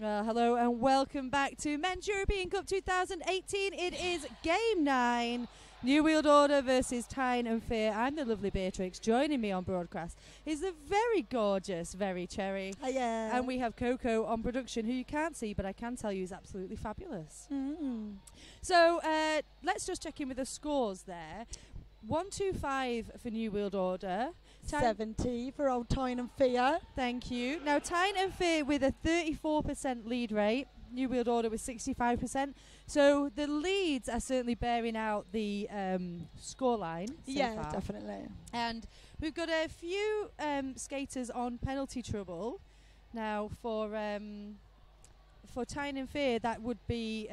Hello and welcome back to Men's European Cup 2018. It is Game 9, New World Order versus Tyne and Fear. I'm the lovely Beatrix. Joining me on broadcast is the very gorgeous, very Cherry. Yeah. And we have Coco on production, who you can't see, but I can tell you is absolutely fabulous. Mm. So let's just check in with the scores there. 125 for New World Order. 70 for old Tyne and Fear. Thank you. Now, Tyne and Fear with a 34% lead rate. New World Order with 65%. So the leads are certainly bearing out the scoreline so far. Definitely. And we've got a few skaters on penalty trouble. Now, for Tyne and Fear, that would be...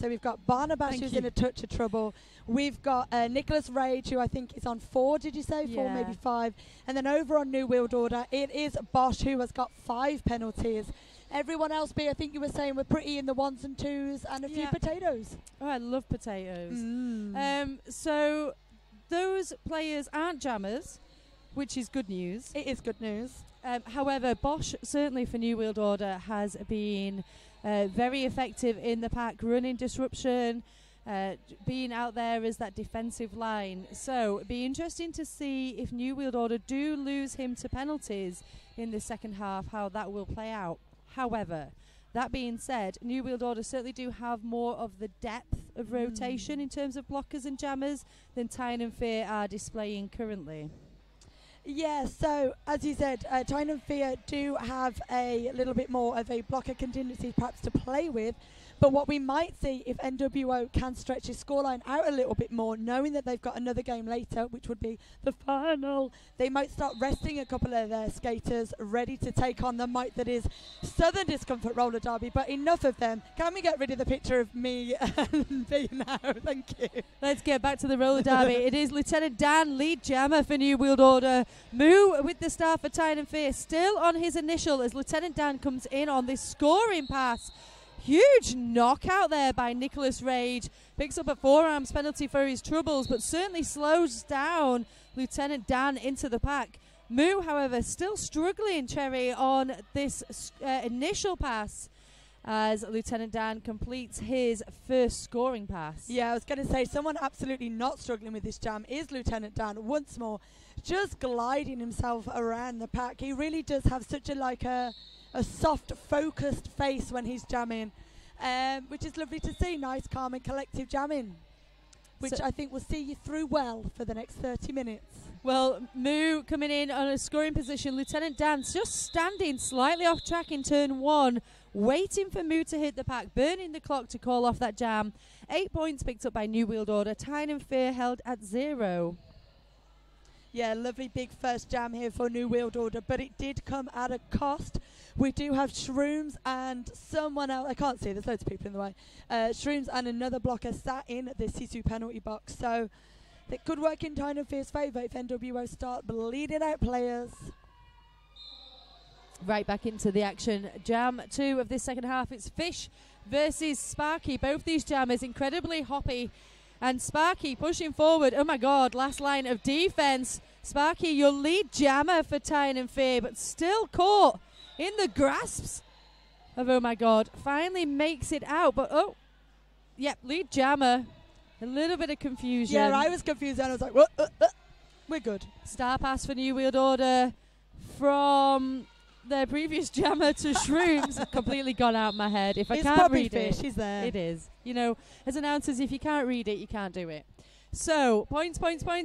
So we've got Barnabas, who's in a touch of trouble. We've got Nicholas Rage, who I think is on 4, did you say? 4, maybe 5. And then over on New World Order, it is Bosch, who has got 5 penalties. Everyone else, I think you were saying, we're pretty in the 1s and 2s and a few potatoes. Oh, I love potatoes. Mm. So those players aren't jammers, which is good news. It is good news. However, Bosch, certainly for New World Order, has been... very effective in the pack, running disruption, being out there as that defensive line. So it'd be interesting to see if New World Order do lose him to penalties in the second half, how that will play out. However, that being said, New World Order certainly do have more of the depth of rotation in terms of blockers and jammers than Tyne and Fear are displaying currently. Yeah, so as you said, Tyne and Fear do have a little bit more of a blocker contingency perhaps to play with. But what we might see if NWO can stretch his scoreline out a little bit more, knowing that they've got another game later, which would be the final, they might start resting a couple of their skaters ready to take on the might that is Southern Discomfort Roller Derby. But enough of them. Can we get rid of the picture of me and B now? Thank you. Let's get back to the roller derby. It is Lieutenant Dan, lead jammer for New World Order. Moo with the star for Tyne and Fear, still on his initial as Lieutenant Dan comes in on this scoring pass. Huge knockout there by Nicholas Rage. Picks up a forearms penalty for his troubles, but certainly slows down Lieutenant Dan into the pack. Moo, however, still struggling, Cherry, on this initial pass as Lieutenant Dan completes his first scoring pass. Yeah, I was going to say, someone absolutely not struggling with this jam is Lieutenant Dan. Once more, just gliding himself around the pack. He really does have such a soft, focused face when he's jamming, which is lovely to see. Nice, calm and collective jamming, which I think will see you through well for the next 30 minutes. Well, Moo coming in on a scoring position. Lieutenant Dan's just standing slightly off track in turn 1, waiting for Moo to hit the pack, burning the clock to call off that jam. 8 points picked up by New World Order. Tyne and Fear held at 0. Yeah, lovely big first jam here for New World Order, but it did come at a cost. We do have Shrooms and someone else. I can't see, there's loads of people in the way. Shrooms and another blocker sat in the Sisu penalty box. So it could work in Tyne and Fear's favour if NWO start bleeding out players. Right back into the action. Jam 2 of this second half. It's Fish versus Sparky. Both these jammers incredibly hoppy. And Sparky pushing forward. Oh my God, last line of defense. Sparky, your lead jammer for Tyne and Fear, but still caught in the grasps of oh my God. Finally makes it out, but lead jammer. A little bit of confusion. Yeah, I was confused and I was like, what? We're good. Star pass for New World Order from their previous jammer to Shrooms. Completely gone out of my head. If I can't read Fish, it, he's there. it is. You know, as announcers, if you can't read it, you can't do it. So, points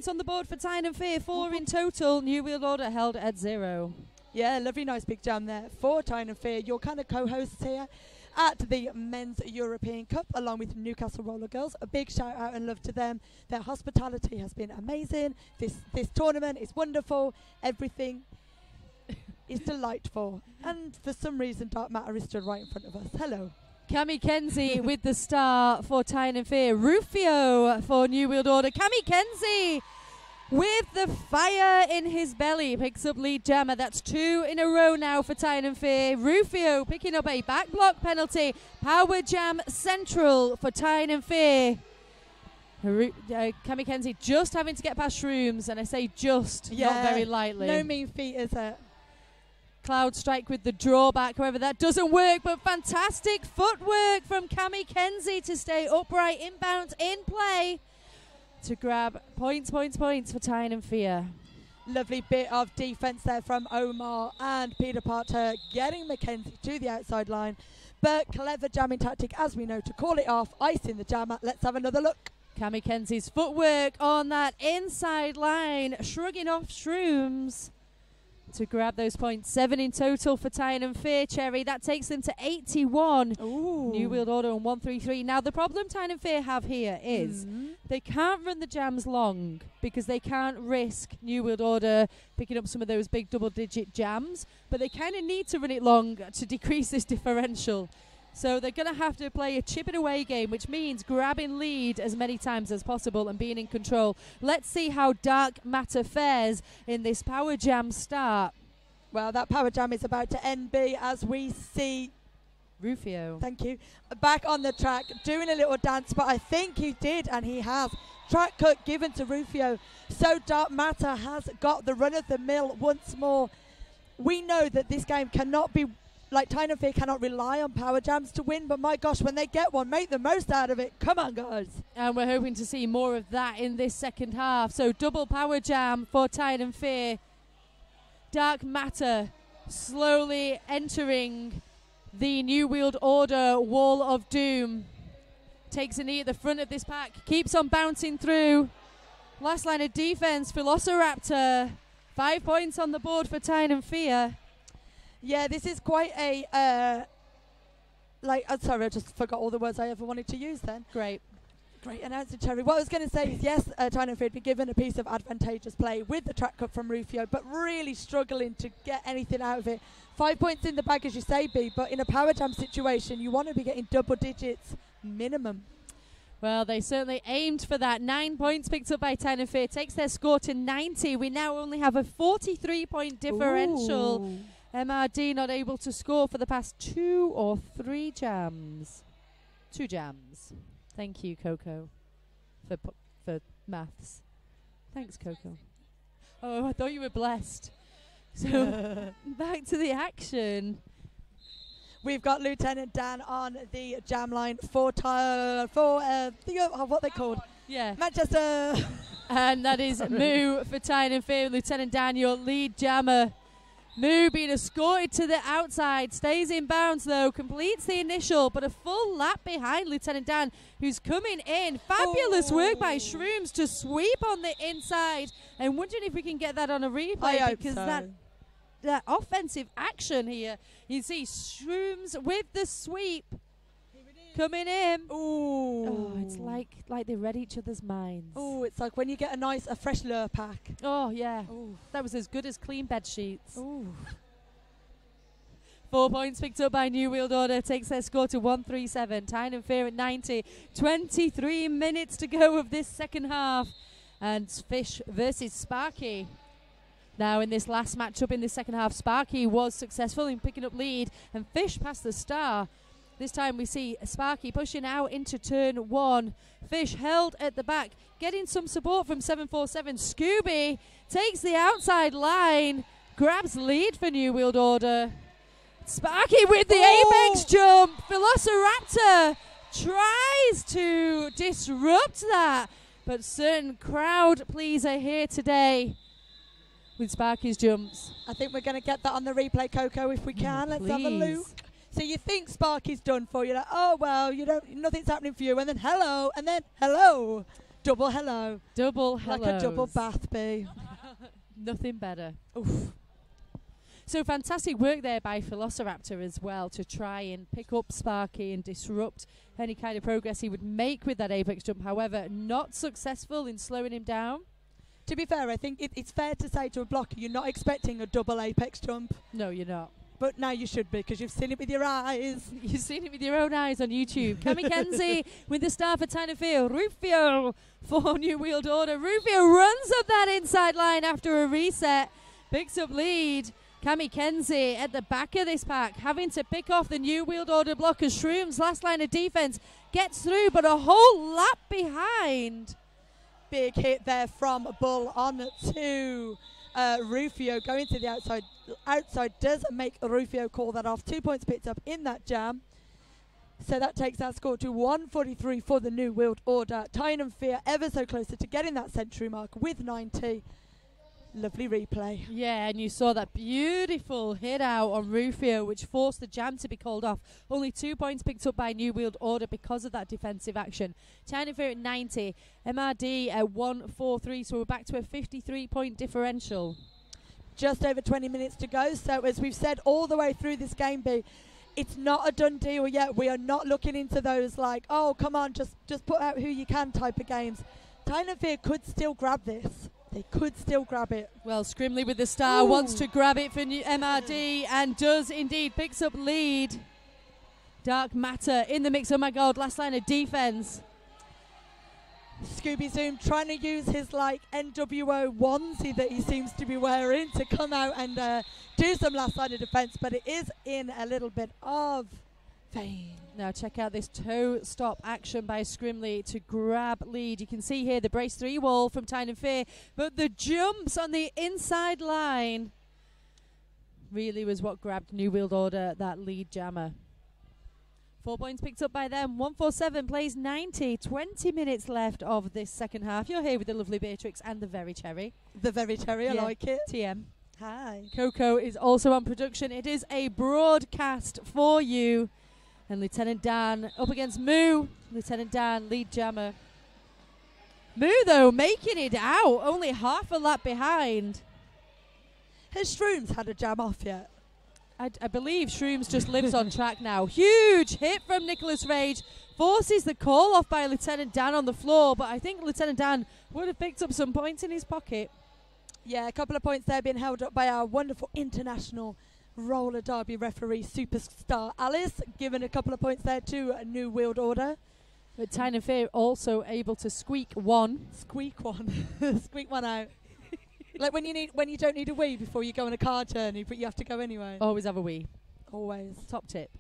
on the board for Tyne and Fear. 4 in total. New World Order held at 0. Yeah, lovely, nice big jam there for Tyne and Fear. Your kind of co-hosts here at the Men's European Cup, along with Newcastle Roller Girls. A big shout out and love to them. Their hospitality has been amazing. This tournament is wonderful. Everything is delightful. And for some reason, Dark Matter is stood right in front of us. Hello. Cami Kenzie with the star for Tyne and Fear. Rufio for New World Order. Cami Kenzie with the fire in his belly picks up lead jammer. That's 2 in a row now for Tyne and Fear. Rufio picking up a back block penalty. Power jam central for Tyne and Fear. Cami Kenzie just having to get past Shrooms, and I say just, not very lightly. No mean feat, is it? Cloud strike with the drawback. However, that doesn't work, but fantastic footwork from Cami Kenzie to stay upright, inbound, in play to grab points for Tyne and Fia. Lovely bit of defence there from Omar and Peter Potter getting Mackenzie to the outside line. But clever jamming tactic, as we know, to call it off, ice in the jammer. Let's have another look. Cami Kenzie's footwork on that inside line, shrugging off Shrooms to grab those points. 7 in total for Tyne and Fia, Cherry. That takes them to 81. Ooh. New World Order on 133. Now, the problem Tyne and Fia have here is they can't run the jams long because they can't risk New World Order picking up some of those big double-digit jams, but they kind of need to run it long to decrease this differential. So they're going to have to play a chip it away game, which means grabbing lead as many times as possible and being in control. Let's see how Dark Matter fares in this Power Jam start. Well, that Power Jam is about to end, B, as we see Rufio. Thank you. Back on the track, doing a little dance, but I think he did, and he has. Track cut given to Rufio. So Dark Matter has got the run of the mill once more. We know that this game cannot be, like Tyne and Fia cannot rely on Power Jams to win, but my gosh, when they get one, make the most out of it. Come on, guys. And we're hoping to see more of that in this second half. So double Power Jam for Tyne and Fia. Dark Matter slowly entering the New World Order Wall of Doom. Takes a knee at the front of this pack. Keeps on bouncing through. Last line of defense, Velociraptor. 5 points on the board for Tyne and Fia. Yeah, this is quite a, sorry, I just forgot all the words I ever wanted to use then. Great announcer, Cherry. What I was going to say is, yes, Tyne and Fia be given a piece of advantageous play with the track cut from Rufio, but really struggling to get anything out of it. 5 points in the bag, as you say, B, but in a Power Jam situation, you want to be getting double digits minimum. Well, they certainly aimed for that. 9 points picked up by Tyne and Fia. Takes their score to 90. We now only have a 43-point differential. Ooh. MRD not able to score for the past 2 or 3 jams. 2 jams. Thank you, Coco, for maths. Thanks, Coco. Oh, I thought you were blessed. So back to the action. We've got Lieutenant Dan on the jam line for what they called? Yeah. Manchester. And that is Moo for Tyne and Fia. Lieutenant Dan, your lead jammer. Moo being escorted to the outside, stays in bounds though, completes the initial, but a full lap behind Lieutenant Dan, who's coming in. Fabulous work by Shrooms to sweep on the inside. I'm wondering if we can get that on a replay, because that offensive action here. You see Shrooms with the sweep coming in. Ooh. Oh, it's like they read each other's minds. Oh, it's like when you get a fresh lure pack. Oh, yeah. Ooh. That was as good as clean bed sheets. Ooh. 4 points picked up by New World Order. Takes their score to 137. Tyne and Fia at 90. 23 minutes to go of this second half. And Fish versus Sparky. Now in this last matchup in this second half, Sparky was successful in picking up lead. And Fish passed the star. This time we see Sparky pushing out into turn 1. Fish held at the back, getting some support from 747. Scooby takes the outside line, grabs lead for New World Order. Sparky with the apex jump. Velociraptor tries to disrupt that, but certain crowd pleaser here today with Sparky's jumps. I think we're going to get that on the replay, Coco, if we can. Let's have a look. So you think Sparky's done for you, like, oh well, nothing's happening for you, and then hello, double hello, double hello, like a double bath, B. Nothing better. Oof. So fantastic work there by Velociraptor as well to try and pick up Sparky and disrupt any kind of progress he would make with that apex jump. However, not successful in slowing him down. To be fair, I think it's fair to say to a blocker, you're not expecting a double apex jump. No, you're not. But now you should be, because you've seen it with your eyes. You've seen it with your own eyes on YouTube. Cami Kenzie with the star for Tyne and Fia. Rufio for New World Order. Rufio runs up that inside line after a reset. Picks up lead. Cami Kenzie at the back of this pack, having to pick off the New World Order blockers. Shrooms, last line of defense, gets through, but a whole lap behind. Big hit there from Bull on to Rufio, going to the outside. outside does make Rufio call that off. 2 points picked up in that jam. So that takes our score to 143 for the New World Order. Tyne and Fear ever so closer to getting that century mark with 90. Lovely replay. Yeah, and you saw that beautiful hit out on Rufio, which forced the jam to be called off. Only 2 points picked up by New World Order because of that defensive action. Tyne and Fear at 90, MRD at 143, so we're back to a 53-point differential. Just over 20 minutes to go. So as we've said all the way through this game, B, it's not a done deal yet. We are not looking into those like, oh, come on, just put out who you can type of games. Tyne and Fear could still grab this. They could still grab it. Well, Scrimley with the star wants to grab it for MRD and does indeed. Picks up lead. Dark Matter in the mix. Oh my God, last line of defense. Scooby Zoom trying to use his like NWO onesie that he seems to be wearing to come out and do some last line of defense, but it is in a little bit of vain. Now check out this toe stop action by Scrimley to grab lead. You can see here the brace 3 wall from Tyne and Fear, but the jumps on the inside line really was what grabbed New World Order that lead jammer. 4 points picked up by them. 147 plays 90. 20 minutes left of this second half. You're here with the lovely Beatrix and the Very Cherry. The Very Cherry, I like it. TM. Hi. Coco is also on production. It is a broadcast for you. And Lieutenant Dan up against Moo. Lieutenant Dan, lead jammer. Moo, though, making it out. Only half a lap behind. Has Shrooms had a jam off yet? I believe Shrooms just lives on track now. Huge hit from Nicholas Rage. Forces the call off by Lieutenant Dan on the floor. But I think Lieutenant Dan would have picked up some points in his pocket. Yeah, a couple of points there being held up by our wonderful international roller derby referee superstar Alice, given a couple of points there to a New World Order. But Tyne and Fear also able to squeak one. Squeak one. Squeak one out. Like when you don't need a wee before you go on a car journey, but you have to go anyway. Always have a wee. Always. Top tip.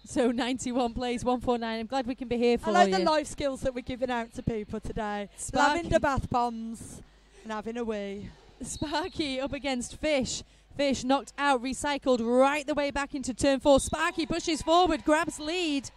So 91 plays 149. I'm glad we can be here for you. I like the life skills that we're giving out to people today. Lavender bath bombs and having a wee. Sparky up against Fish. Fish knocked out, recycled right the way back into turn 4. Sparky pushes forward, grabs lead.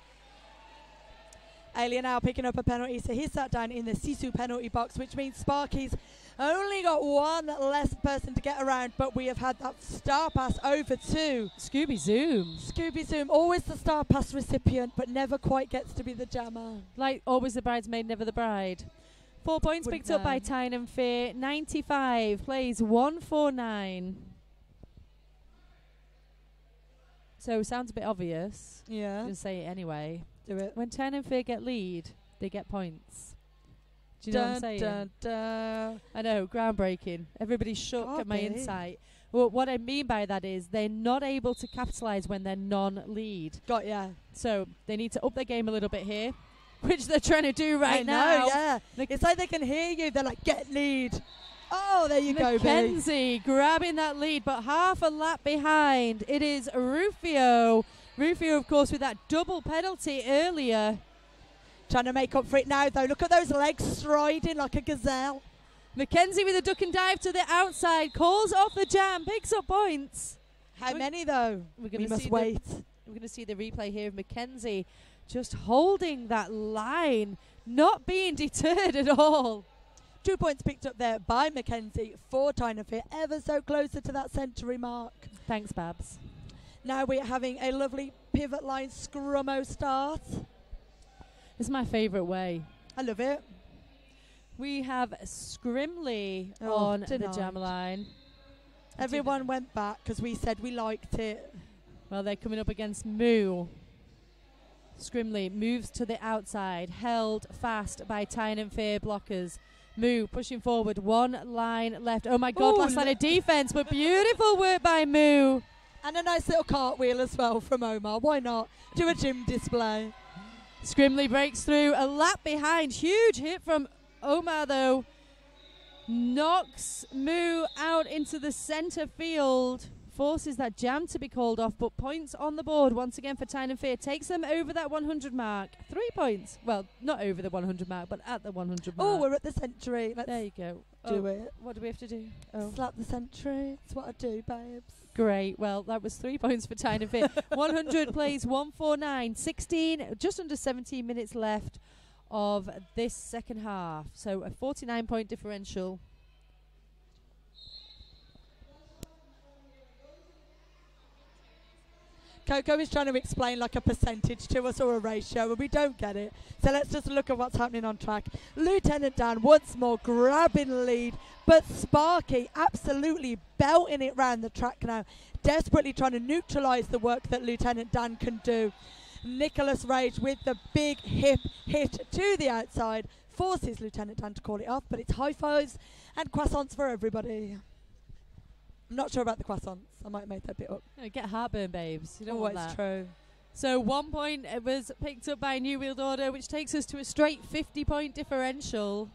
Alien now picking up a penalty, so he's sat down in the Sisu penalty box, which means Sparky's only got one less person to get around, but we have had that star pass over to Scooby Zoom. Scooby Zoom, always the star pass recipient, but never quite gets to be the jammer. Like always the bridesmaid, never the bride. 4 points picked up by Tyne and Fear. 95 plays 149. So sounds a bit obvious. Yeah. I'm going to say it anyway. Do it. When Tyne and Fear get lead, they get points. Do you know what I'm saying? Dun, dun. I know, groundbreaking. Everybody's shook at my insight. Well, what I mean by that is they're not able to capitalise when they're non-lead. Got ya. So they need to up their game a little bit here, which they're trying to do right now. I know, yeah. It's like they can hear you. They're like, get lead. Oh, there you go, Mackenzie grabbing that lead, but half a lap behind. It is Rufio. Rufio, of course, with that double penalty earlier. Trying to make up for it now, though. Look at those legs striding like a gazelle. Mackenzie with a duck and dive to the outside, calls off the jam, picks up points. How many, though? We must wait. We're going to see the replay here of Mackenzie just holding that line, not being deterred at all. 2 points picked up there by Mackenzie for Tyne and Fear, ever so closer to that century mark. Thanks, Babs. Now we're having a lovely pivot line scrummo start. It's my favourite way. I love it. We have Scrimley on the jam line. Everyone went back because we said we liked it. Well, they're coming up against Moo. Scrimley moves to the outside, held fast by Tyne and Fear blockers. Moo pushing forward, one line left. Oh my God, last line of defense, but beautiful work by Moo. And a nice little cartwheel as well from Omar. Why not? Do a gym display. Scrimley breaks through, a lap behind. Huge hit from Omar though. Knocks Moo out into the centre field. Forces that jam to be called off, but points on the board once again for Tyne and Fear. Takes them over that 100 mark. 3 points. Well, not over the 100 mark, but at the 100 mark. Oh, we're at the century. There you go. do it. What do we have to do? Oh. Slap the century. That's what I do, babes. Great. Well, that was 3 points for Tyne and Fia. 100 plays 149. 16, just under 17 minutes left of this second half. So a 49-point differential. Coco is trying to explain like a percentage to us or a ratio, and we don't get it. So let's just look at what's happening on track. Lieutenant Dan once more grabbing lead, but Sparky absolutely belting it round the track now, desperately trying to neutralise the work that Lieutenant Dan can do. Nicholas Rage with the big hip hit to the outside forces Lieutenant Dan to call it off, but it's high fives and croissants for everybody. I'm not sure about the croissants. I might have made that bit up. Get heartburn, babes. You don't want that. True. So 1 point was picked up by New World Order, which takes us to a straight 50-point differential.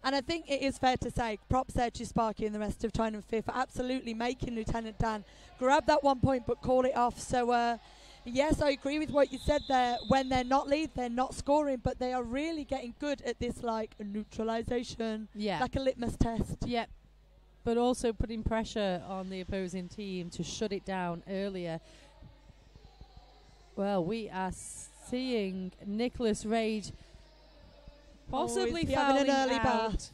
And I think it is fair to say, props there to Sparky and the rest of Tyne and Fia for absolutely making Lieutenant Dan grab that 1 point but call it off. So, yes, I agree with what you said there. When they're not lead, they're not scoring, but they are really getting good at this, like, neutralisation, like a litmus test. Yep. But also putting pressure on the opposing team to shut it down earlier. Well, we are seeing Nicholas Rage possibly fouling having an early out. bat.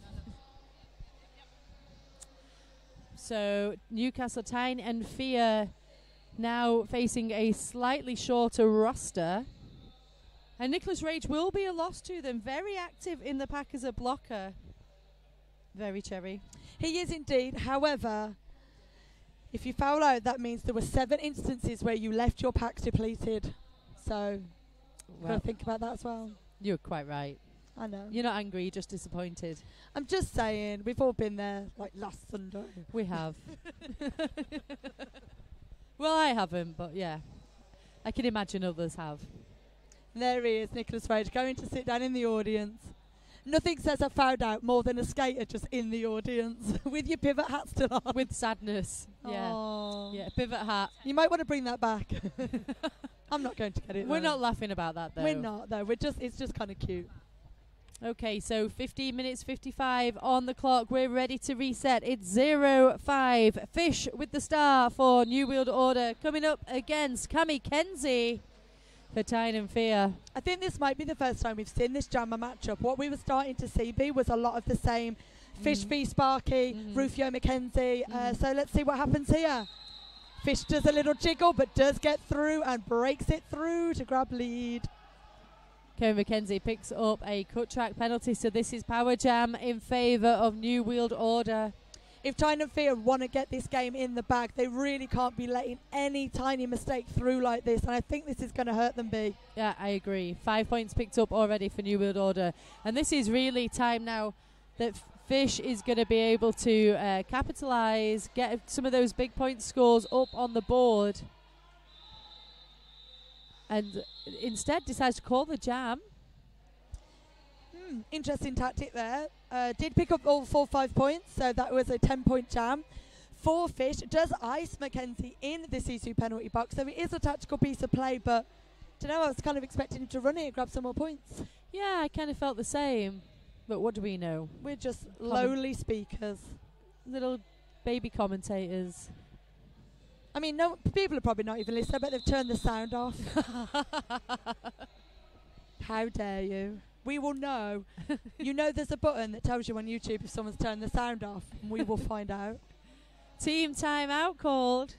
So Newcastle Tyne and Fia now facing a slightly shorter roster. And Nicholas Rage will be a loss to them. Very active in the pack as a blocker. Very cherry. He is indeed. However, if you foul out, that means there were 7 instances where you left your pack depleted. So, got to think about that as well. You're quite right. I know. You're not angry, you're just disappointed. I'm just saying, we've all been there, like last Sunday. We have. Well, I haven't, but yeah. I can imagine others have. There he is, Nicholas Rage, going to sit down in the audience. Nothing says I found out more than a skater just in the audience with your pivot hat still on. With sadness. Yeah. Aww. Yeah, pivot hat. You might want to bring that back. I'm not going to get it. We're not laughing about that, though. We're not, though. It's just kind of cute. Okay, so 15 minutes 55 on the clock. We're ready to reset. It's 0-5. Fish with the star for New World Order. Coming up against Cami Kenzie for Tyne and Fia. I think this might be the first time we've seen this Jammer matchup. What we were starting to see was a lot of the same. Fish v Sparky, Rufio McKenzie. So let's see what happens here. Fish does a little jiggle, but does get through and breaks it through to grab lead. Kevin McKenzie picks up a cut track penalty, so this is power jam in favour of New World Order. If Tyne and Fia want to get this game in the bag, they really can't be letting any tiny mistake through like this, and I think this is going to hurt them big. Yeah, I agree. 5 points picked up already for New World Order, and this is really time now that Fish is going to be able to capitalise, get some of those big point scores up on the board, and instead decides to call the jam. Interesting tactic there. Did pick up all 5 points, so that was a 10-point jam. For Fish, does ice McKenzie in the Sisu penalty box, so it is a tactical piece of play, but I was kind of expecting him to run it and grab some more points. Yeah, I kind of felt the same, but what do we know? We're just lowly speakers. Little baby commentators. I mean, no, people are probably not even listening. I bet they've turned the sound off. How dare you? We will know. You know there's a button that tells you on YouTube if someone's turned the sound off, and we will find out. Team timeout called.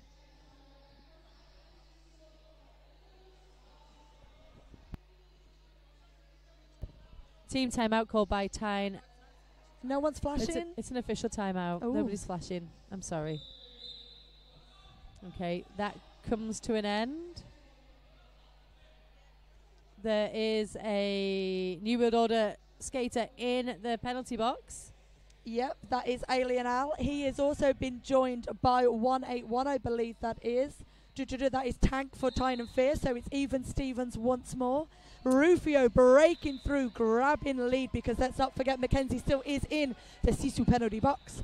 Team timeout called by Tyne. No one's flashing? It's an official timeout. Ooh. Nobody's flashing. I'm sorry. Okay, that comes to an end. There is a New World Order skater in the penalty box. Yep, that is Alien Al. He has also been joined by 181, I believe that is. That is Tank for Tyne and Fia, so it's even Stevens once more. Rufio breaking through, grabbing lead, because let's not forget McKenzie still is in the Sisu penalty box.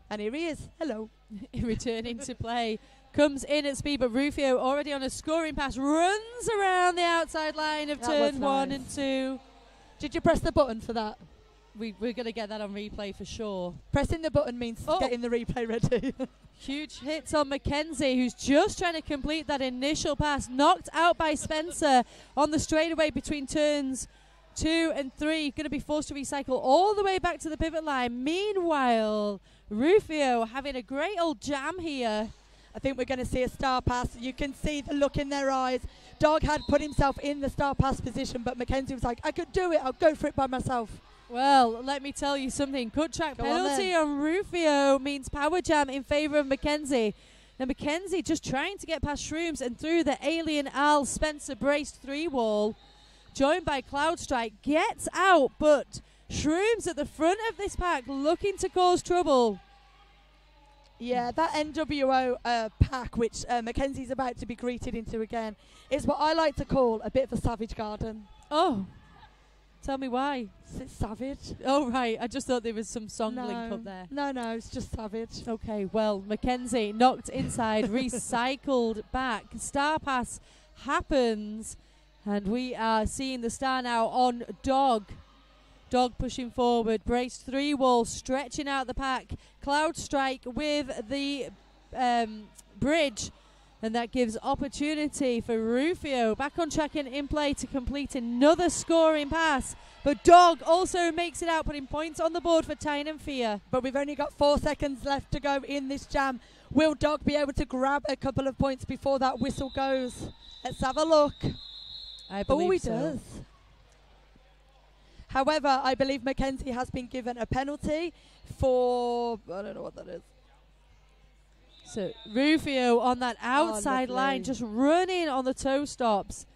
And here he is. Hello. Returning to play. Comes in at speed, but Rufio already on a scoring pass, runs around the outside line of turn 1 and 2. Did you press the button for that? we're going to get that on replay for sure. Pressing the button means getting the replay ready. Huge hits on Mackenzie, who's just trying to complete that initial pass. Knocked out by Spencer on the straightaway between turns 2 and 3. Going to be forced to recycle all the way back to the pivot line. Meanwhile, Rufio having a great old jam here. I think we're going to see a star pass. You can see the look in their eyes. Dog had put himself in the star pass position, but Mackenzie was like, I could do it. I'll go for it by myself. Well, let me tell you something. Cut track penalty on Rufio means power jam in favour of Mackenzie. Now, Mackenzie just trying to get past Shrooms and through the alien Al Spencer braced 3 wall. Joined by Cloud Strike. Gets out, but Shrooms at the front of this pack looking to cause trouble. Yeah, that NWO pack, which Mackenzie's about to be greeted into again, is what I like to call a bit of a savage garden. Oh, tell me why. It's savage. Oh, right. I just thought there was some song link up there. No, it's just savage. Okay, well, Mackenzie knocked inside, recycled back. Star pass happens, and we are seeing the star now on Dog. Dog pushing forward, braced 3 wall, stretching out the pack. Cloud Strike with the bridge, and that gives opportunity for Rufio back on track and in play to complete another scoring pass. But Dog also makes it out, putting points on the board for Tyne and Fear. But we've only got 4 seconds left to go in this jam. Will Dog be able to grab a couple of points before that whistle goes? Let's have a look. I believe he so. does. However, I believe Mackenzie has been given a penalty for, I don't know what that is. So Rufio on that outside line, just running on the toe stops.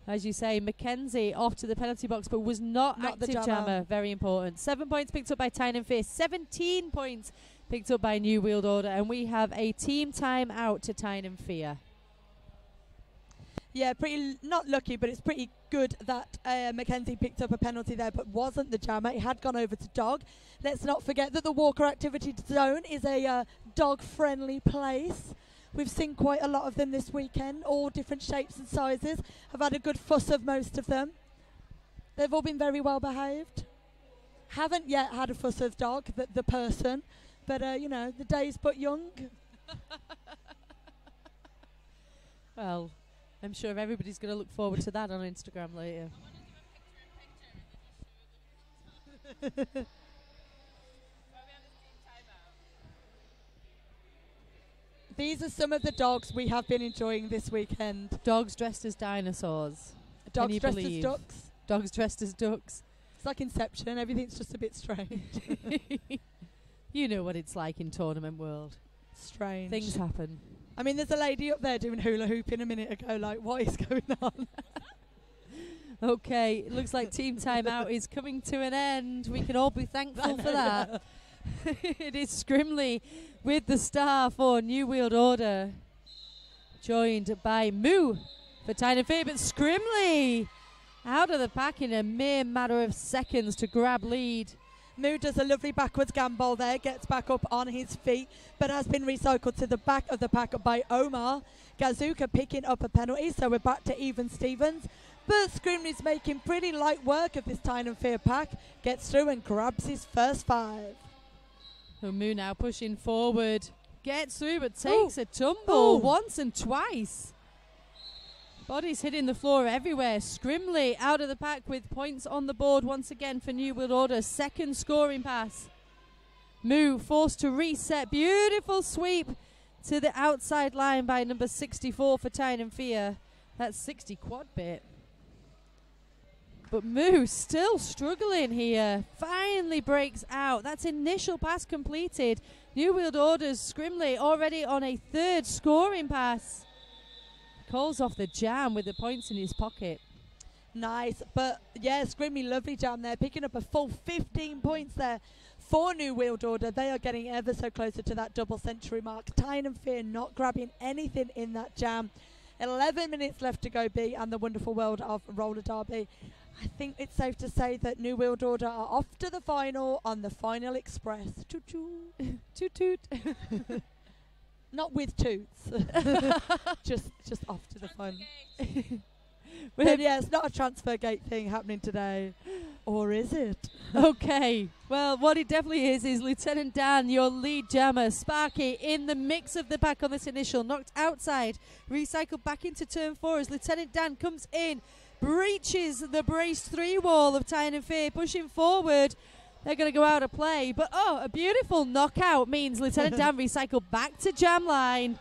As you say, Mackenzie off to the penalty box, but was not active the jammer. Very important. 7 points picked up by Tyne and Fear. 17 points picked up by New World Order. And we have a team time out to Tyne and Fear. Yeah, pretty not lucky, but it's pretty good that Mackenzie picked up a penalty there, but wasn't the jammer. It had gone over to Dog. Let's not forget that the Walker Activity Zone is a dog-friendly place. We've seen quite a lot of them this weekend, all different shapes and sizes. I've had a good fuss of most of them. They've all been very well behaved. Haven't yet had a fuss of Dog, the person, but the day's but young. Well, I'm sure everybody's going to look forward to that on Instagram later. These are some of the dogs we have been enjoying this weekend. Dogs dressed as dinosaurs. Dogs dressed as ducks. Dogs dressed as ducks. It's like Inception. Everything's just a bit strange. You know what it's like in tournament world. Strange. Things happen. I mean, there's a lady up there doing hula hooping a minute ago. Like, what is going on? Okay, it looks like team timeout is coming to an end. We can all be thankful for that. It is Scrimley with the star for New World Order, joined by Moo for Tyne and Fear, but Scrimley out of the pack in a mere matter of seconds to grab lead. Moo does a lovely backwards gambol there, gets back up on his feet, but has been recycled to the back of the pack by Omar. Gazuka picking up a penalty, so we're back to even Stevens. But Scrimley's making pretty light work of this Tyne and Fear pack, gets through and grabs his first 5. So Moo now pushing forward, gets through but takes a tumble once and twice. Bodies hitting the floor everywhere. Scrimley out of the pack with points on the board once again for New World Order. Second scoring pass. Moo forced to reset. Beautiful sweep to the outside line by number 64 for Tyne and Fear. That's 60 quad bit. But Moo still struggling here. Finally breaks out. That's initial pass completed. New World Order's Scrimley already on a third scoring pass. Calls off the jam with the points in his pocket. Nice, but yeah, Scrimley, lovely jam there, picking up a full 15 points there for New World Order. They are getting ever so closer to that double century mark. Tyne and Fear not grabbing anything in that jam. 11 minutes left to go, B, and the wonderful world of roller derby. I think it's safe to say that New World Order are off to the final on the Final Express. Toot toot. Toot toot. Not with toots. just off to the fun. But yeah, it's not a transfer gate thing happening today. Or is it? Okay, well, what it definitely is Lieutenant Dan, your lead jammer. Sparky in the mix of the pack on this initial, knocked outside, recycled back into turn 4 as Lieutenant Dan comes in, breaches the brace 3 wall of Tyne and Fear, pushing forward. They're going to go out of play, but a beautiful knockout means Lieutenant Dan recycled back to jam line.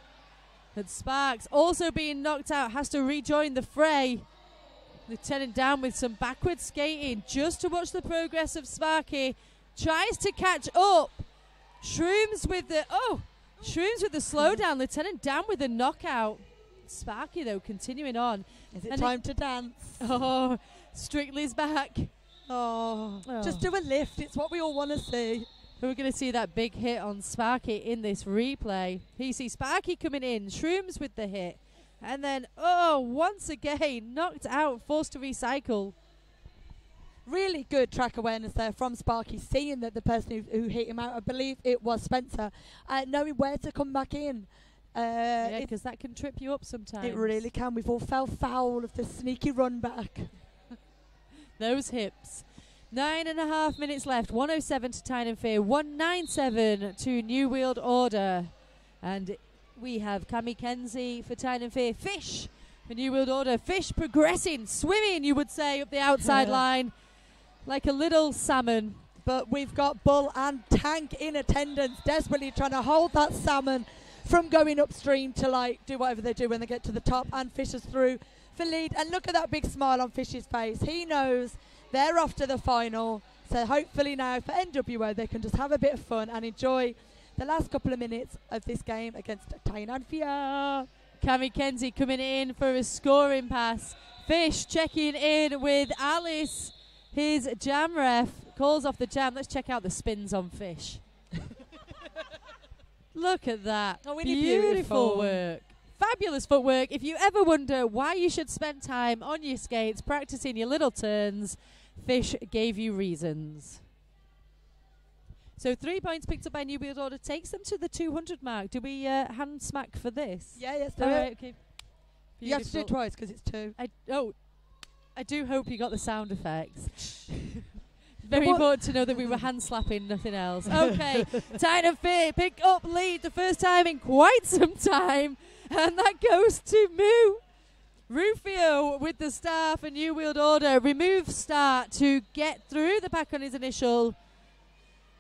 And Sparks, also being knocked out, has to rejoin the fray. Lieutenant Dan with some backward skating just to watch the progress of Sparky. Tries to catch up. Shrooms with the slowdown. Lieutenant Dan with the knockout. Sparky, though, continuing on. Is it time to dance? Oh, Strictly's back. Oh, just do a lift. It's what we all want to see. We're going to see that big hit on Sparky in this replay. He sees Sparky coming in. Shrooms with the hit. And then, once again, knocked out, forced to recycle. Really good track awareness there from Sparky, seeing that the person who hit him out, I believe it was Spencer, knowing where to come back in. Yeah, because that can trip you up sometimes. It really can. We've all fell foul of the sneaky run back. Those hips. 9.5 minutes left. 107 to Tyne and Fear. 197 to New World Order. And we have Cammy Kenzie for Tyne and Fear. Fish for New World Order. Fish progressing, swimming, you would say, up the outside line like a little salmon. But we've got Bull and Tank in attendance, desperately trying to hold that salmon from going upstream to do whatever they do when they get to the top. And Fish is through for lead. And look at that big smile on Fish's face. He knows they're off to the final. So hopefully now for NWO they can just have a bit of fun and enjoy the last couple of minutes of this game against Tyne and Fear. Cammy Kenzie coming in for a scoring pass. Fish checking in with Alice. His jam ref calls off the jam. Let's check out the spins on Fish. Look at that. Oh, beautiful work. Fabulous footwork. If you ever wonder why you should spend time on your skates practicing your little turns, Fish gave you reasons. So 3 points picked up by New World Order takes them to the 200 mark. Do we hand smack for this? Yeah, yes, do it. Right, okay. You have to do it twice because it's 2. I do hope you got the sound effects. Very important to know that we were hand slapping, nothing else. Okay, Tyne and Fear pick up lead the first time in quite some time. And that goes to Moo. Rufio with the star for New World Order. Remove start to get through the pack on his initial.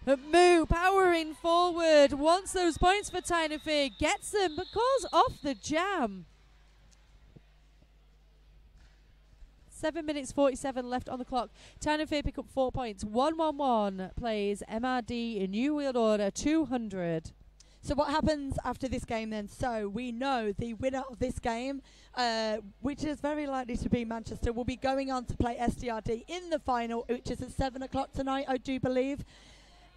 But Moo powering forward, wants those points for Tyne and Fear, gets them, but calls off the jam. 7 minutes 47 left on the clock. Tyne and Fear pick up 4 points. 1-1-1 plays MRD in New World Order 200. So what happens after this game then? So we know the winner of this game, which is very likely to be Manchester, will be going on to play SDRD in the final, which is at 7 o'clock tonight, I do believe.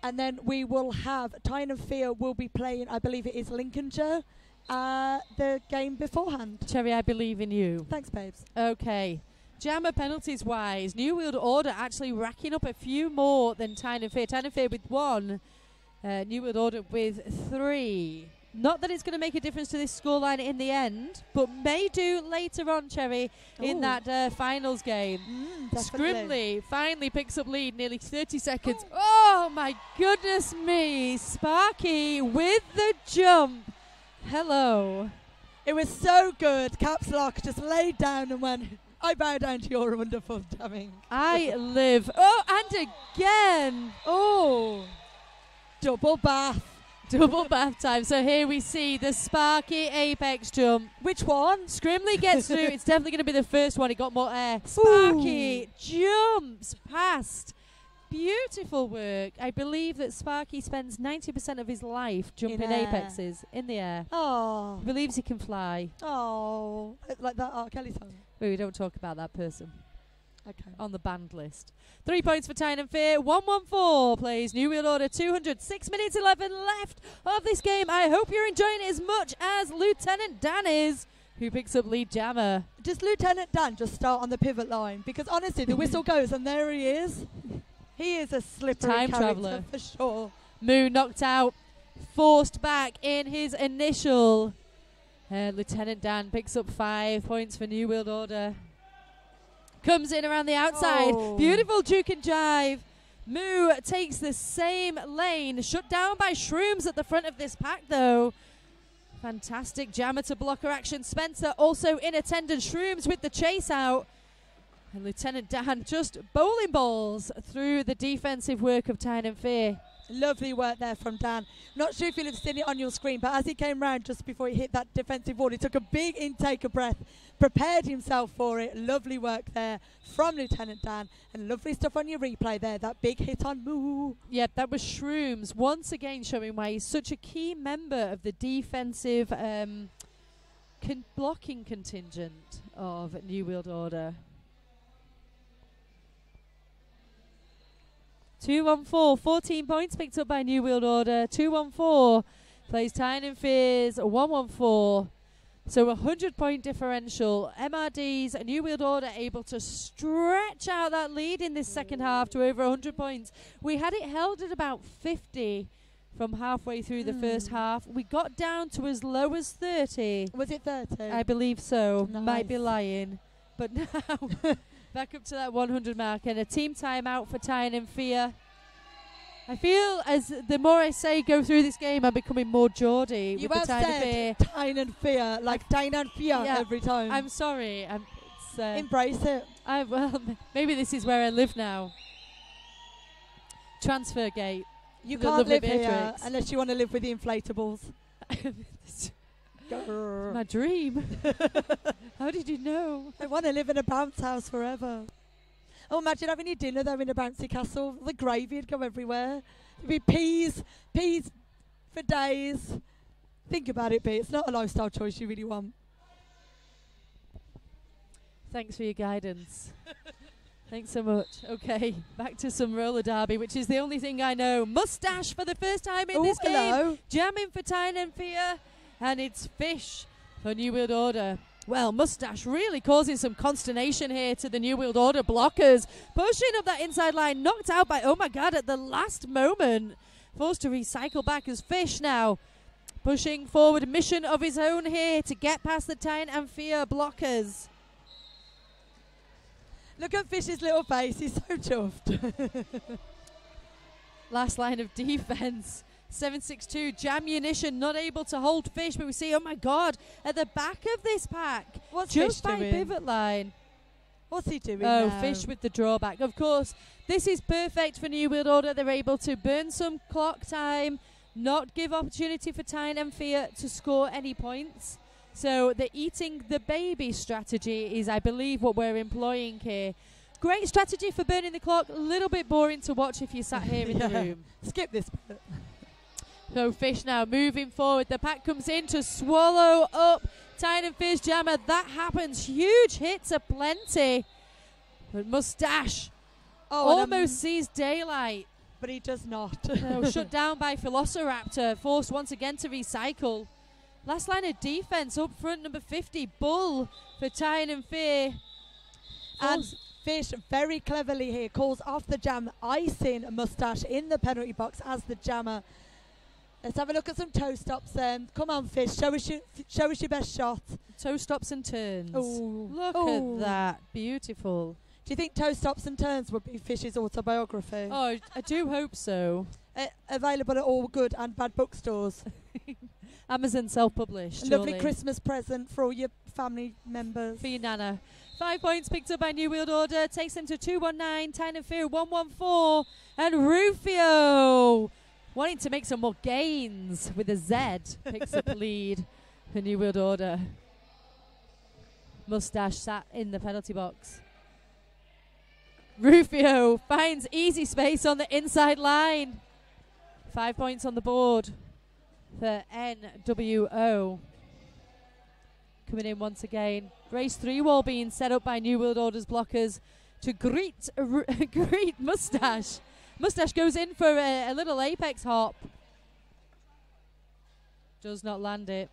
And then we will have Tyne and Fear will be playing, I believe it is Lincolnshire, the game beforehand. Cherry, I believe in you. Thanks, babes. Okay. Jammer penalties wise, New World Order actually racking up a few more than Tyne and Fear. Tyne and Fear with 1, New World Order with 3. Not that it's going to make a difference to this scoreline in the end, but may do later on, Cherry, in that finals game. Scrimley finally picks up lead, nearly 30 seconds. Oh my goodness me, Sparky with the jump. Hello. It was so good. Caps lock just laid down and went, I bow down to your wonderful jamming. I live. Oh, and again. Oh, double bath. Double bath time. So here we see the Sparky Apex jump. Which one? Scrimley gets through. It's definitely going to be the first one. He got more air. Sparky jumps past. Beautiful work. I believe that Sparky spends 90% of his life jumping apexes in the air. Oh. He believes he can fly. Oh. Like that R. Kelly song. We don't talk about that person. Okay. On the banned list. 3 points for Tyne and Fear. 1-1-4 plays New World Order 200. 6 minutes 11 left of this game. I hope you're enjoying it as much as Lieutenant Dan is, who picks up lead jammer. Does Lieutenant Dan just start on the pivot line? Because honestly, the whistle goes and there he is. He is a slippery time character traveller for sure. Moo knocked out, forced back in his initial. Lieutenant Dan picks up 5 points for New World Order. comes in around the outside. Oh. Beautiful juke and jive. Moo takes the same lane. Shut down by Shrooms at the front of this pack, though. Fantastic jammer to blocker action. Spencer also in attendance. Shrooms with the chase out. And Lieutenant Dan just bowling balls through the defensive work of Tyne and Fear. Lovely work there from Dan. Not sure if you'll have seen it on your screen, but as he came round just before he hit that defensive wall, he took a big intake of breath, prepared himself for it. Lovely work there from Lieutenant Dan, and lovely stuff on your replay there. That big hit on Moo. Yep, that was Shrooms once again showing why he's such a key member of the defensive blocking contingent of New World Order. 2-1-4, 14 points picked up by New World Order. 2-1-4 plays Tyne and Fears 1-1-4. So a 100-point differential. MRD's New World Order able to stretch out that lead in this second half to over 100 points. We had it held at about 50 from halfway through the first half. We got down to as low as 30. Was it 30? I believe so. Nice. Might be lying. But now back up to that 100 mark, and a team timeout for Tyne and Fear. I feel as the more I say go through this game, I'm becoming more Geordie You with have the Tyne and Fear. said Tyne and Fear, like Tyne and Fear every time. I'm sorry. Embrace it. Well, maybe this is where I live now. Transfer gate. You the can't lovely live here Beatrix. unless you want to live with the inflatables. My dream. How did you know? I want to live in a bounce house forever. Oh, imagine having your dinner there in a bouncy castle. The gravy would go everywhere. There'd be peas for days. Think about it, B. It's not a lifestyle choice you really want. Thanks for your guidance. Thanks so much. Okay, back to some roller derby, which is the only thing I know. Mustache for the first time in this game. Jamming for Tyne and Fear. And it's Fish for New World Order. Well, Mustache really causing some consternation here to the New World Order blockers. Pushing up that inside line, knocked out by, oh my God, at the last moment. Forced to recycle back as Fish now. Pushing forward, a mission of his own here to get past the Tyne and Fear blockers. Look at Fish's little face, he's so chuffed. Last line of defense. 762 Jammunition not able to hold Fish, but we see, oh my God, at the back of this pack, What's just Fish by doing? pivot line. What's he doing Oh, now? Fish with the drawback. Of course, this is perfect for New World Order. They're able to burn some clock time, not give opportunity for Tyne and Fear to score any points. So the eating the baby strategy is, I believe, what we're employing here. Great strategy for burning the clock. A little bit boring to watch if you sat here in the room. Skip this bit. So Fish now moving forward. The pack comes in to swallow up Tyne and Fear's jammer. That happens. Huge hits aplenty. But Mustache almost sees daylight. But he does not. No, shut down by Velociraptor. Forced once again to recycle. Last line of defense up front, number 50, Bull for Tyne and Fear. And Fish very cleverly here calls off the jam, icing Mustache in the penalty box as the jammer. Let's have a look at some toe stops then. Come on, Fish, show us your best shot. Toe stops and turns. Ooh. Look at that. Beautiful. Do you think Toe Stops and Turns would be Fish's autobiography? Oh, I do hope so. Available at all good and bad bookstores. Amazon self-published. Lovely surely. Christmas present for all your family members. For your nana. 5 points picked up by New World Order. Takes them to 219. Tyne and Fear 114. And Rufio, wanting to make some more gains with a Z, picks up lead for New World Order. Mustache sat in the penalty box. Rufio finds easy space on the inside line. 5 points on the board for NWO. Coming in once again. Race 3 wall being set up by New World Order's blockers to greet Mustache. Mustache goes in for a little apex hop. Does not land it.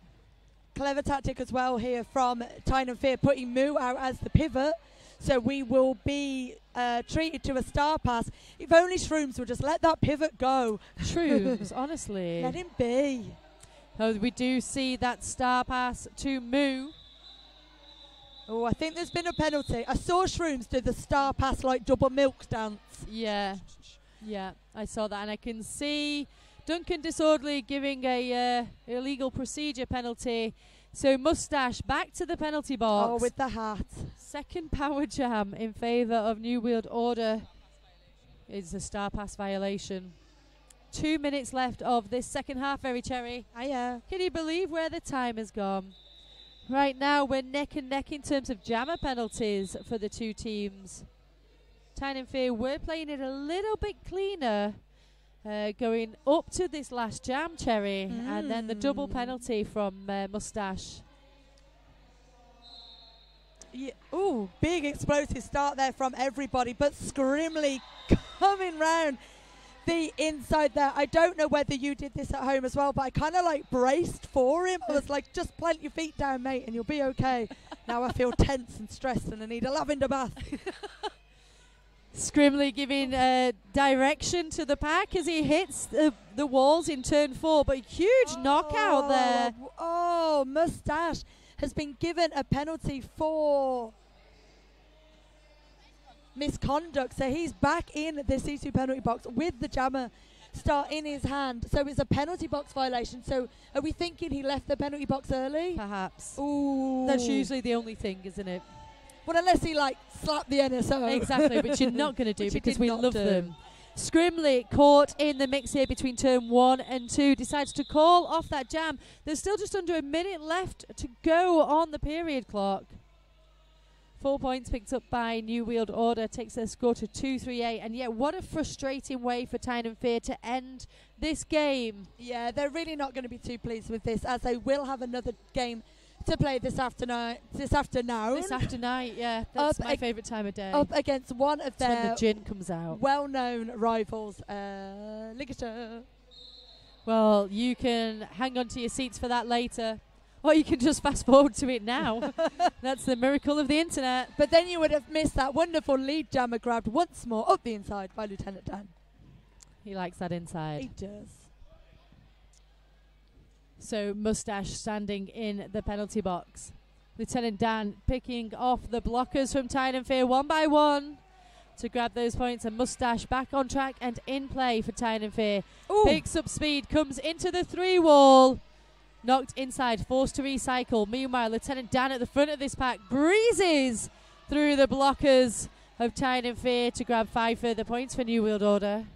Clever tactic as well here from Tyne and Fear, putting Moo out as the pivot. So we will be treated to a star pass. If only Shrooms would just let that pivot go. Shrooms, honestly. Let him be. Oh, we do see that star pass to Moo. Oh, I think there's been a penalty. I saw Shrooms do the star pass like double milk dance. Yeah, I saw that, and I can see Duncan Disorderly giving a illegal procedure penalty. So Moustache back to the penalty box. Oh, with the hat. Second power jam in favour of New World Order. It's a star pass violation. 2 minutes left of this second half, Very Cherry. Hiya. Can you believe where the time has gone? Right now, we're neck and neck in terms of jammer penalties for the two teams. Tyne and Fear, we're playing it a little bit cleaner, going up to this last jam, Cherry, and then the double penalty from Moustache. Yeah. Ooh, big explosive start there from everybody, but Scrimley coming round the inside there. I don't know whether you did this at home as well, but I kind of like braced for him. I was like, just plant your feet down, mate, and you'll be okay. Now I feel tense and stressed and I need a lavender bath. Scrimley giving direction to the pack as he hits the walls in turn 4, but huge knockout there. Oh, Moustache has been given a penalty for misconduct, so he's back in the C2 penalty box with the jammer star in his hand. So it's a penalty box violation. So are we thinking he left the penalty box early? Perhaps. Ooh. That's usually the only thing, isn't it? Well, unless he like slapped the NSO. Exactly, which you're not going to do because we love do. them. Scrimley caught in the mix here between turn 1 and 2, decides to call off that jam. There's still just under a minute left to go on the period clock. 4 points picked up by New World Order, takes their score to 2-3-8, and yet what a frustrating way for Tyne and Fear to end this game. Yeah, they're really not going to be too pleased with this, as they will have another game to play this afternoon. This afternoon, yeah, that's my favourite time of day. Up against one of when their the gin comes out. well-known rivals, Ligature. Well, you can hang on to your seats for that later. Or you can just fast forward to it now. That's the miracle of the internet. But then you would have missed that wonderful lead jammer grabbed once more up the inside by Lieutenant Dan. He likes that inside. He does. So Moustache standing in the penalty box. Lieutenant Dan picking off the blockers from Tyne and Fear one by one to grab those points. And Moustache back on track and in play for Tyne and Fear. Ooh. Picks up speed, comes into the 3 wall. Knocked inside, forced to recycle. Meanwhile, Lieutenant Dan at the front of this pack breezes through the blockers of Tyne and Fear to grab 5 further points for New World Order.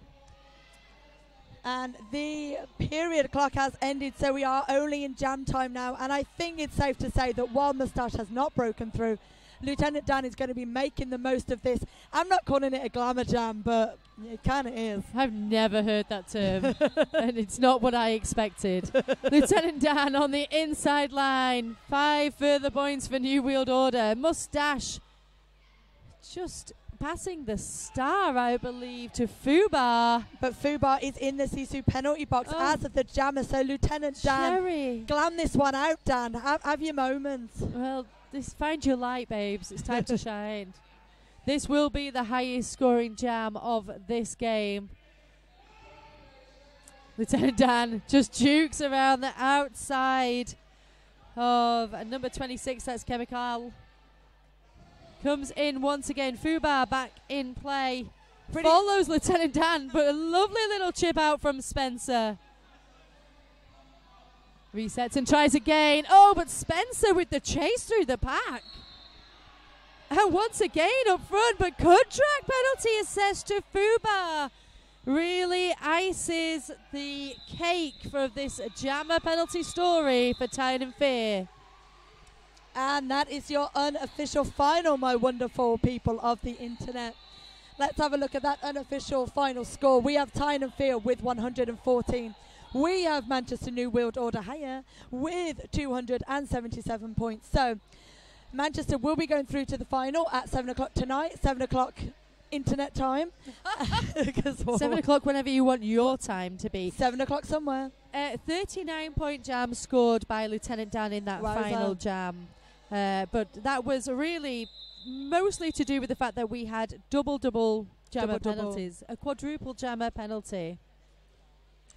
And the period clock has ended, so we are only in jam time now. And I think it's safe to say that while Moustache has not broken through, Lieutenant Dan is going to be making the most of this. I'm not calling it a glamour jam, but it kind of is. I've never heard that term, and it's not what I expected. Lieutenant Dan on the inside line. 5 further points for New World Order. Moustache just passing the star, I believe, to Fubar. But Fubar is in the Sisu penalty box as of the jammer. So Lieutenant Dan, glam this one out, Dan. Have your moments. Well, find your light, babes. It's time to shine. This will be the highest scoring jam of this game. Lieutenant Dan just jukes around the outside of number 26, that's Chemical. Comes in once again. Fubar back in play. Follows Lieutenant Dan, but a lovely little chip out from Spencer. Resets and tries again. Oh, but Spencer with the chase through the pack. And once again up front, but contract penalty assessed to Fubar. Really ices the cake for this jammer penalty story for Tyne and Fear. And that is your unofficial final, my wonderful people of the internet. Let's have a look at that unofficial final score. We have Tyne and Fear with 114. We have Manchester New World Order higher with 277 points. So Manchester will be going through to the final at 7 o'clock tonight, 7 o'clock internet time. 7 o'clock whenever you want your time to be. 7 o'clock somewhere. 39-point jam scored by Lieutenant Dan in that final jam. But that was really mostly to do with the fact that we had double jammer penalties. A quadruple jammer penalty.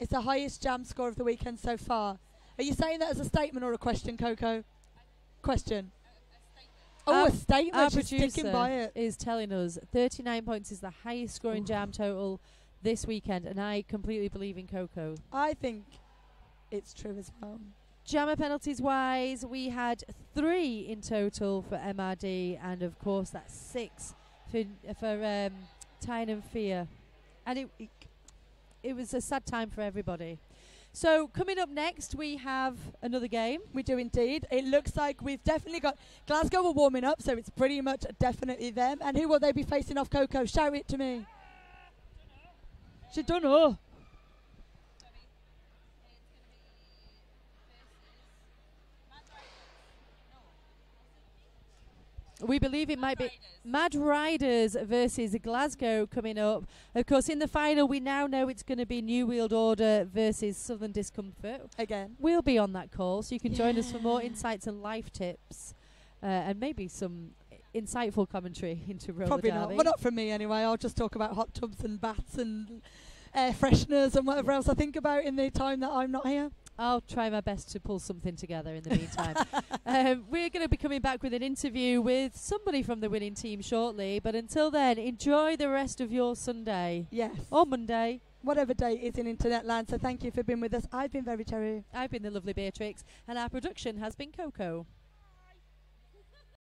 It's the highest jam score of the weekend so far. Are you saying that as a statement or a question, Coco? Question. Oh, Our- a statement. Our She's sticking producer by it. is telling us 39 points is the highest scoring jam total this weekend, and I completely believe in Coco. I think it's true as well. Jammer penalties wise, we had 3 in total for MRD, and of course that's 6 for Tyne and Fear. And it was a sad time for everybody. So coming up next, we have another game. We do indeed. It looks like we've definitely got Glasgow are warming up, so it's pretty much definitely them. And who will they be facing off, Coco? Shout it to me. She don't know. We believe it might be Mad Riders versus Glasgow coming up. Of course, in the final, we now know it's going to be New World Order versus Southern Discomfort. Again. We'll be on that call, so you can join us for more insights and life tips, and maybe some insightful commentary into roller Probably derby. not. Well, not from me anyway. I'll just talk about hot tubs and baths and air fresheners and whatever else I think about in the time that I'm not here. I'll try my best to pull something together in the meantime. We're going to be coming back with an interview with somebody from the winning team shortly, but until then, enjoy the rest of your Sunday. Yes. Or Monday. Whatever day is in internet land. So thank you for being with us. I've been Very Cherry. I've been the lovely Beatrix, and our production has been Coco.